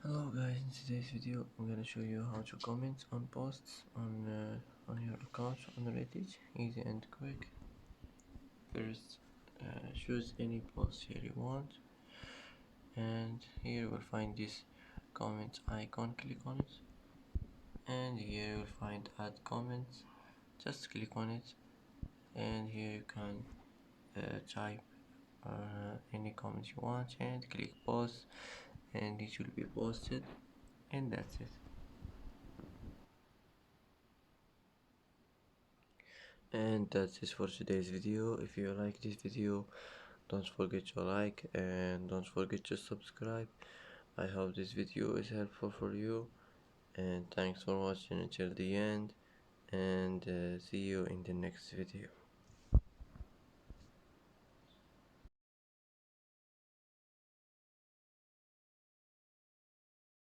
Hello guys, in today's video I'm gonna show you how to comment on posts on your account on Reddit. Easy and quick. First, choose any post here you want, and here you will find this comment icon. Click on it, and here you will find add comments. Just click on it, and here you can type any comment you want, and click post, and it will be posted, and that's it. And that's it for today's video. If you like this video, don't forget to like and don't forget to subscribe. I hope this video is helpful for you, and thanks for watching until the end, and see you in the next video.